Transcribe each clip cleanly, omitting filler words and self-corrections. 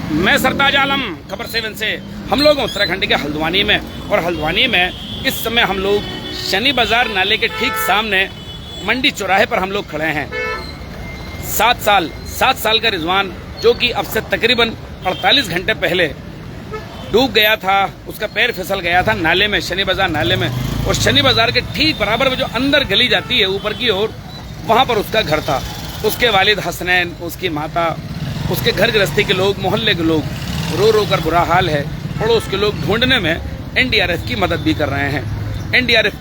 मैं सरताज आलम, खबर 7 से। हम लोग उत्तराखंड के हल्द्वानी में, और हल्द्वानी में इस समय हम लोग शनि बाजार नाले के ठीक सामने मंडी चौराहे पर हम लोग खड़े हैं। 7 साल का रिजवान, जो कि अब से तकरीबन 48 घंटे पहले डूब गया था, उसका पैर फिसल गया था नाले में, शनि बाजार नाले में। और शनि बाजार के ठीक बराबर में जो अंदर गली जाती है ऊपर की ओर, वहाँ पर उसका घर था। उसके वालिद हसनैन, उसकी माता, उसके घर गृहस्थी के लोग, मोहल्ले के लोग रो रो कर बुरा हाल है। पड़ोस के लोग ढूंढने में एनडीआरएफ की मदद भी कर रहे हैं। एनडीआरएफ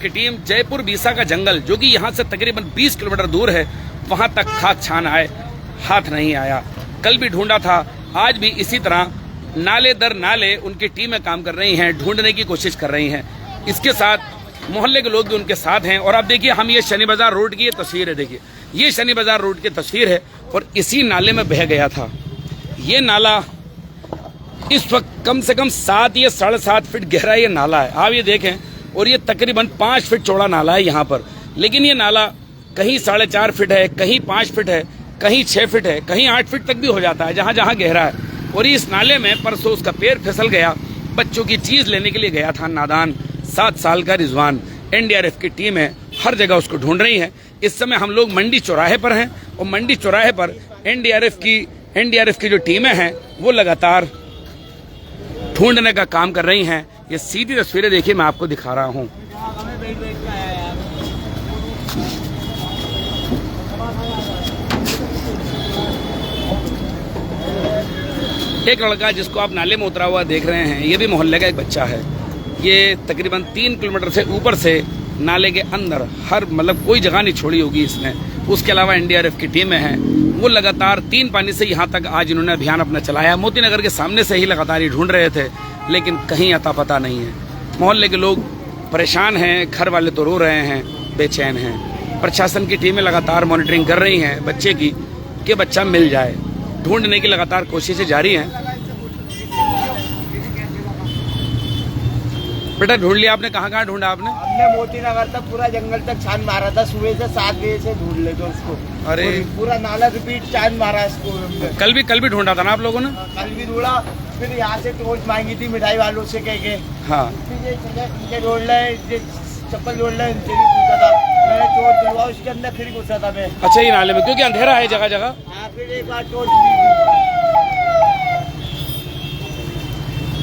की टीम जयपुर बीसा का जंगल, जो कि यहाँ से तकरीबन 20 किलोमीटर दूर है, वहाँ तक खाद छान आए, हाथ नहीं आया। कल भी ढूंढा था, आज भी इसी तरह नाले दर नाले उनकी टीमें काम कर रही हैं, ढूंढने की कोशिश कर रही हैं। इसके साथ मोहल्ले के लोग भी उनके साथ हैं। और अब देखिए, हम ये शनि बाजार रोड की ये तस्वीर है, देखिए ये शनि बाजार रोड की तस्वीर है, और इसी नाले में बह गया था। ये नाला इस वक्त कम से कम 7 या 7.5 फीट गहरा ये नाला है, आप ये देखें। और ये तकरीबन 5 फीट चौड़ा नाला है यहाँ पर। लेकिन ये नाला कहीं 4.5 फीट है, कहीं 5 फीट है, कहीं 6 फीट है, कहीं 8 फीट तक भी हो जाता है, जहाँ जहाँ गहरा है। और इस नाले में परसों उसका पैर फिसल गया, बच्चों की चीज लेने के लिए गया था नादान 7 साल का रिजवान। एनडीआरएफ की टीम है, हर जगह उसको ढूंढ रही है। इस समय हम लोग मंडी चौराहे पर हैं, और मंडी चौराहे पर एनडीआरएफ की जो टीमें हैं वो लगातार ढूंढने का काम कर रही हैं। ये सीधी तस्वीरें देखिए, मैं आपको दिखा रहा हूँ। एक लड़का जिसको आप नाले में उतरा हुआ देख रहे हैं, ये भी मोहल्ले का एक बच्चा है। ये तकरीबन 3 किलोमीटर से ऊपर से नाले के अंदर हर कोई जगह नहीं छोड़ी होगी इसने। उसके अलावा एनडीआरएफ की टीमें हैं, वो लगातार 3 पानी से यहाँ तक आज इन्होंने अभियान अपना चलाया। मोती नगर के सामने से ही लगातार ये ढूंढ रहे थे, लेकिन कहीं अता पता नहीं है। मोहल्ले के लोग परेशान हैं, घर वाले तो रो रहे हैं, बेचैन हैं। प्रशासन की टीमें लगातार मॉनिटरिंग कर रही हैं बच्चे की, कि बच्चा मिल जाए। ढूंढने की लगातार कोशिशें जारी हैं। बेटा ढूंढ लिया आपने? कहाँ ढूंढा आपने? हमने मोती नगर तक, पूरा जंगल तक छान मारा था। सुबह से 7 बजे से ढूंढ ले तो उसको। अरे पूरा नाला रिपीट छान मारा इसको। कल भी ढूंढा था ना आप लोगों ने? कल भी ढूंढा, फिर यहाँ से टोस्ट मांगी थी मिठाई वालों से कह के। हाँ, ढूंढ ले, चप्पल ढूंढ ले, इनसे भी पूछा था मैंने। चोट दिलवा, उसके अंदर फिर घुसा था मैं। अच्छा, ये नाले में क्योंकि अंधेरा है जगह जगह। हाँ, फिर एक बार चोट ली।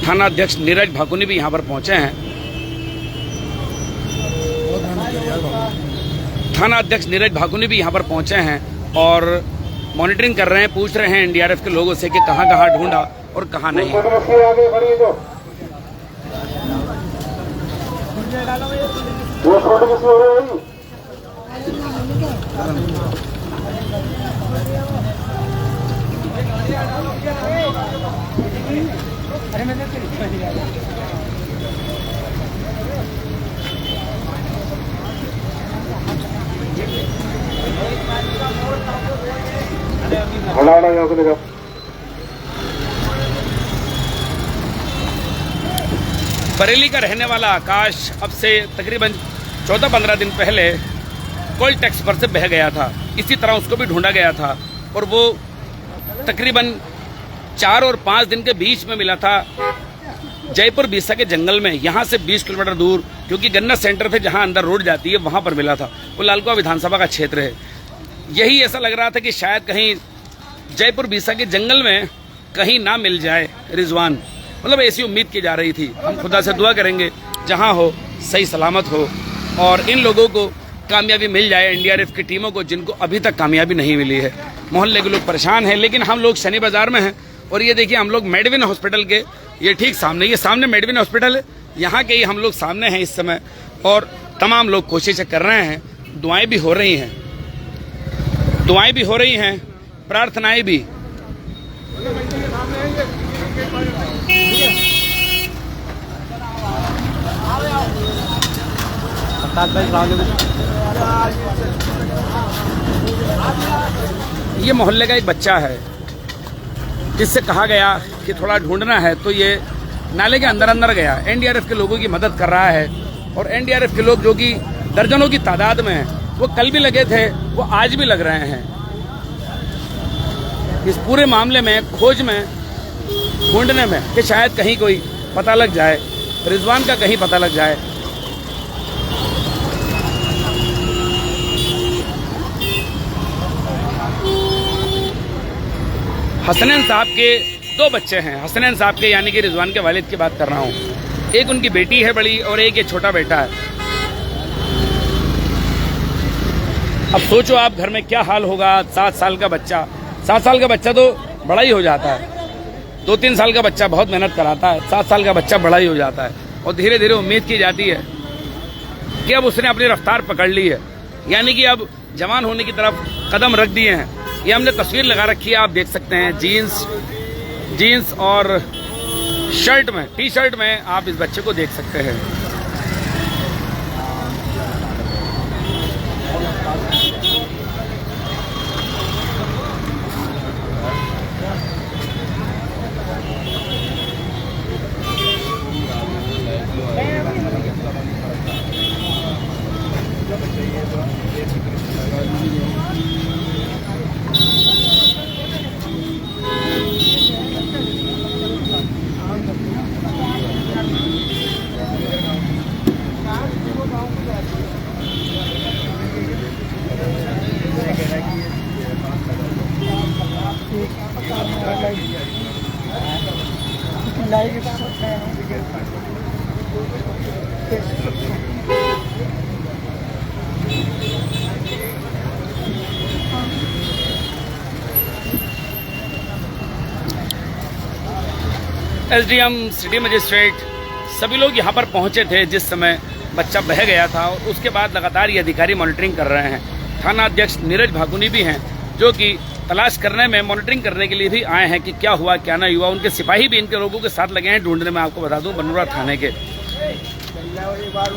थाना अध्यक्ष नीरज भाकुनी भी यहाँ पर पहुंचे हैं। थाना अध्यक्ष नीरज भाकुनी भी यहाँ पर पहुंचे हैं और मॉनिटरिंग कर रहे हैं, पूछ रहे हैं एनडीआरएफ के लोगों से कि कहाँ ढूंढा और कहाँ नहीं। बरेली का रहने वाला आकाश अब से तकरीबन 14-15 दिन पहले कोल टैक्स पर से बह गया था। इसी तरह उसको भी ढूंढा गया था, और वो तकरीबन 4 और 5 दिन के बीच में मिला था जयपुर बीसा के जंगल में, यहाँ से 20 किलोमीटर दूर, क्योंकि गन्ना सेंटर थे जहाँ अंदर रोड जाती है, वहाँ पर मिला था। वो लालकुआं विधानसभा का क्षेत्र है। यही ऐसा लग रहा था कि शायद कहीं जयपुर बीसा के जंगल में कहीं ना मिल जाए रिजवान, ऐसी उम्मीद की जा रही थी। हम खुदा से दुआ करेंगे जहां हो सही सलामत हो, और इन लोगों को कामयाबी मिल जाए, एनडीआरएफ की टीमों को, जिनको अभी तक कामयाबी नहीं मिली है। मोहल्ले के लोग परेशान हैं, लेकिन हम लोग शनि बाजार में हैं। और ये देखिए, हम लोग मेडविन हॉस्पिटल के ये ठीक सामने, ये सामने मेडविन हॉस्पिटल है, यहाँ के ही हम लोग सामने हैं इस समय। और तमाम लोग कोशिशें कर रहे हैं, दुआएं भी हो रही हैं, प्रार्थनाएं भी। ये मोहल्ले का एक बच्चा है, जिससे कहा गया कि थोड़ा ढूंढना है, तो ये नाले के अंदर गया। एनडीआरएफ के लोगों की मदद कर रहा है, और एनडीआरएफ के लोग जो कि दर्जनों की तादाद में हैं, वो कल भी लगे थे, वो आज भी लग रहे हैं। इस पूरे मामले में खोज में, ढूंढने में कि शायद कहीं कोई पता लग जाए, रिजवान का कहीं पता लग जाए। हसनैन साहब के 2 बच्चे हैं, हसनैन साहब के यानी कि रिजवान के वालिद की बात कर रहा हूँ। एक उनकी बेटी है बड़ी और एक ये छोटा बेटा है। अब सोचो आप घर में क्या हाल होगा। 7 साल का बच्चा, 7 साल का बच्चा तो बड़ा ही हो जाता है। 2-3 साल का बच्चा बहुत मेहनत कराता है, 7 साल का बच्चा बड़ा ही हो जाता है। और धीरे धीरे उम्मीद की जाती है कि अब उसने अपनी रफ्तार पकड़ ली है, यानी कि अब जवान होने की तरफ कदम रख दिए हैं। ये हमने तस्वीर लगा रखी है, आप देख सकते हैं। जीन्स और शर्ट में, टी शर्ट में आप इस बच्चे को देख सकते हैं। एसडीएम, सिटी मजिस्ट्रेट सभी लोग यहाँ पर पहुँचे थे जिस समय बच्चा बह गया था, और उसके बाद लगातार ये अधिकारी मॉनिटरिंग कर रहे हैं। थाना अध्यक्ष नीरज भाकुनी भी हैं जो कि तलाश करने में, मॉनिटरिंग करने के लिए भी आए हैं कि क्या हुआ क्या नहीं हुआ। उनके सिपाही भी इनके लोगों के साथ लगे हैं ढूंढने में। आपको बता दूं, बनमुरा थाने के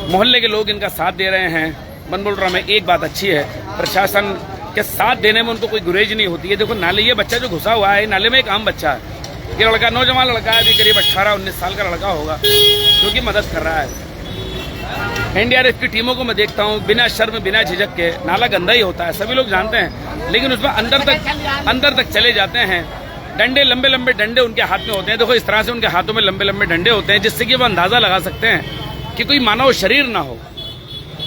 मोहल्ले के लोग इनका साथ दे रहे हैं। बनमुरा में एक बात अच्छी है, प्रशासन के साथ देने में उनको कोई गुरेज नहीं होती है। देखो नाले, ये बच्चा जो घुसा हुआ है नाले में एक आम बच्चा है। ये लड़का नौजवान लड़का है, अभी करीब 18-19 साल का लड़का होगा, जो कि मदद कर रहा है। एनडीआरएफ की टीमों को मैं देखता हूँ बिना शर्म बिना झिझक के, नाला गंदा ही होता है, सभी लोग जानते हैं, लेकिन उसमें अंदर तक चले जाते हैं। डंडे, लंबे लंबे डंडे उनके हाथ में होते हैं। देखो इस तरह से उनके हाथों में लंबे लंबे डंडे होते हैं, जिससे कि वो अंदाजा लगा सकते हैं कि कोई मानव शरीर ना हो,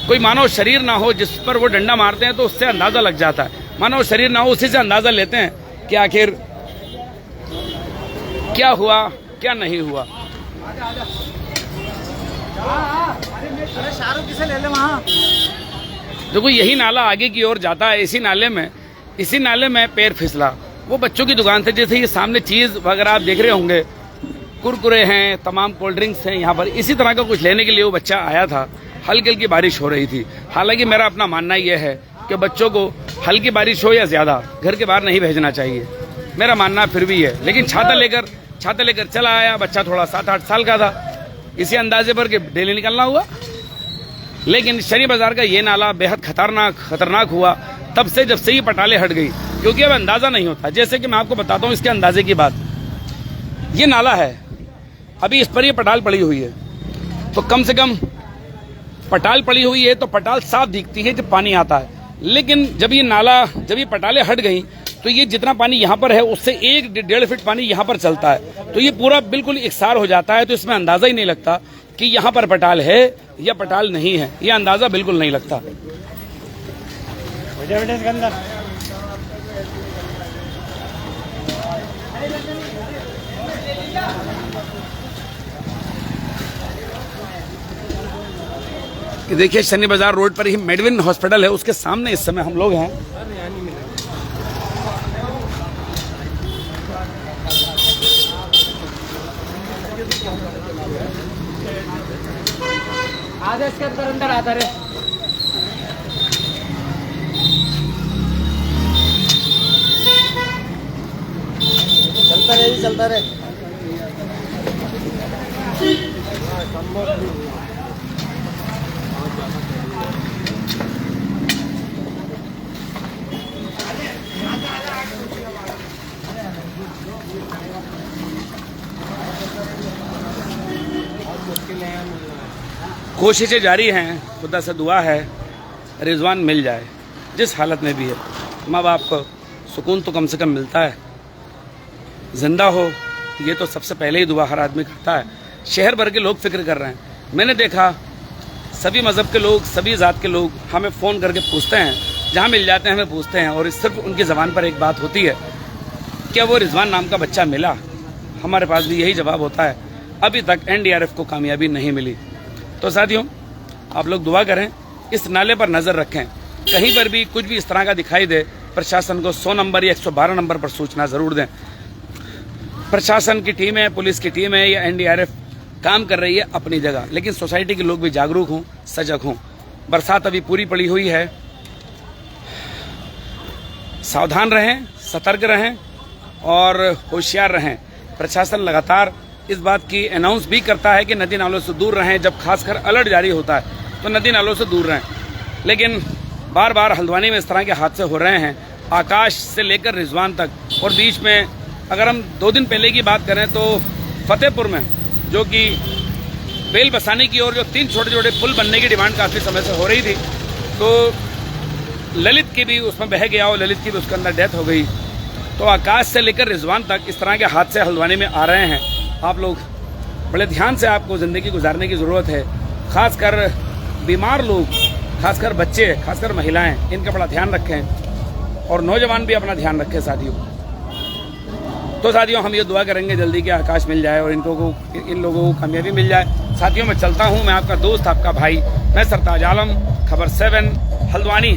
कोई मानव शरीर ना हो जिस पर वो डंडा मारते हैं, तो उससे अंदाजा लग जाता है। मानव शरीर ना हो, उसी से अंदाजा लेते हैं कि आखिर क्या हुआ क्या नहीं हुआ। अरे शाहरुख किसे ले ले वहाँ। देखो यही नाला आगे की ओर जाता है। इसी नाले में पैर फिसला। वो बच्चों की दुकान थी, जैसे ये सामने चीज वगैरह आप देख रहे होंगे, कुरकुरे हैं, तमाम कोल्ड ड्रिंक्स हैं यहाँ पर। इसी तरह का कुछ लेने के लिए वो बच्चा आया था। हल्की हल्की बारिश हो रही थी। हालांकि मेरा अपना मानना यह है कि बच्चों को हल्की बारिश हो या ज्यादा घर के बाहर नहीं भेजना चाहिए, मेरा मानना फिर भी है। लेकिन छाता लेकर चला आया बच्चा, थोड़ा 7-8 साल का था, इसी अंदाजे पर कि डेली निकलना हुआ। लेकिन शनि बाजार का ये नाला बेहद खतरनाक हुआ तब से, जब से ही पटाले हट गई, क्योंकि अब अंदाजा नहीं होता। जैसे कि मैं आपको बताता हूँ इसके अंदाजे की बात। ये नाला है, अभी इस पर ये पटाल पड़ी हुई है, तो कम से कम पटाल पड़ी हुई है तो पटाल साफ दिखती है जब पानी आता है। लेकिन जब ये पटाले हट गई तो ये जितना पानी यहाँ पर है उससे 1-1.5 फीट पानी यहाँ पर चलता है, तो ये पूरा बिल्कुल एकसार हो जाता है। तो इसमें अंदाजा ही नहीं लगता कि यहाँ पर पटाल है या पटाल नहीं है, ये अंदाजा बिल्कुल नहीं लगता। देखिए शनि बाजार रोड पर ही मेडविन हॉस्पिटल है, उसके सामने इस समय हम लोग हैं। आधा इसके अंदर आता रे। चलता रहे। कोशिशें जारी हैं, खुदा से दुआ है रिजवान मिल जाए, जिस हालत में भी है। माँ बाप को सुकून तो कम से कम मिलता है, जिंदा हो, ये तो सबसे पहले ही दुआ हर आदमी करता है। शहर भर के लोग फिक्र कर रहे हैं। मैंने देखा सभी मज़हब के लोग, सभी ज़ात के लोग हमें फ़ोन करके पूछते हैं, जहाँ मिल जाते हैं हमें पूछते हैं, और सिर्फ उनकी ज़बान पर एक बात होती है, क्या वो रिजवान नाम का बच्चा मिला? हमारे पास भी यही जवाब होता है, अभी तक NDRF को कामयाबी नहीं मिली। तो साथियों, आप लोग दुआ करें, इस नाले पर नज़र रखें, कहीं पर भी कुछ भी इस तरह का दिखाई दे, प्रशासन को 100 नंबर या 112 नंबर पर सूचना ज़रूर दें। प्रशासन की टीम है, पुलिस की टीम है या NDRF काम कर रही है अपनी जगह, लेकिन सोसाइटी के लोग भी जागरूक हों, सजग हों। बरसात अभी पूरी पड़ी हुई है, सावधान रहें, सतर्क रहें और होशियार रहें। प्रशासन लगातार इस बात की अनाउंस भी करता है कि नदी नालों से दूर रहें। जब खासकर अलर्ट जारी होता है तो नदी नालों से दूर रहें, लेकिन बार बार हल्द्वानी में इस तरह के हादसे हो रहे हैं, आकाश से लेकर रिजवान तक। और बीच में अगर हम 2 दिन पहले की बात करें तो फतेहपुर में, जो कि बेल बसाने की और जो 3 छोटे छोटे पुल बनने की डिमांड काफ़ी समय से हो रही थी, तो ललित की भी उसमें बह गया और ललित की भी उसके अंदर डेथ हो गई। तो आकाश से लेकर रिजवान तक इस तरह के हादसे हल्द्वानी में आ रहे हैं। आप लोग बड़े ध्यान से, आपको ज़िंदगी गुजारने की ज़रूरत है। खासकर बीमार लोग, खासकर बच्चे, खासकर महिलाएं, इनका बड़ा ध्यान रखें और नौजवान भी अपना ध्यान रखें साथियों। तो साथियों, हम ये दुआ करेंगे जल्दी कि आकाश मिल जाए और इन लोगों को कामयाबी मिल जाए। साथियों, मैं चलता हूँ। मैं आपका दोस्त, आपका भाई, मैं सरताज आलम, खबर 7 हल्द्वानी।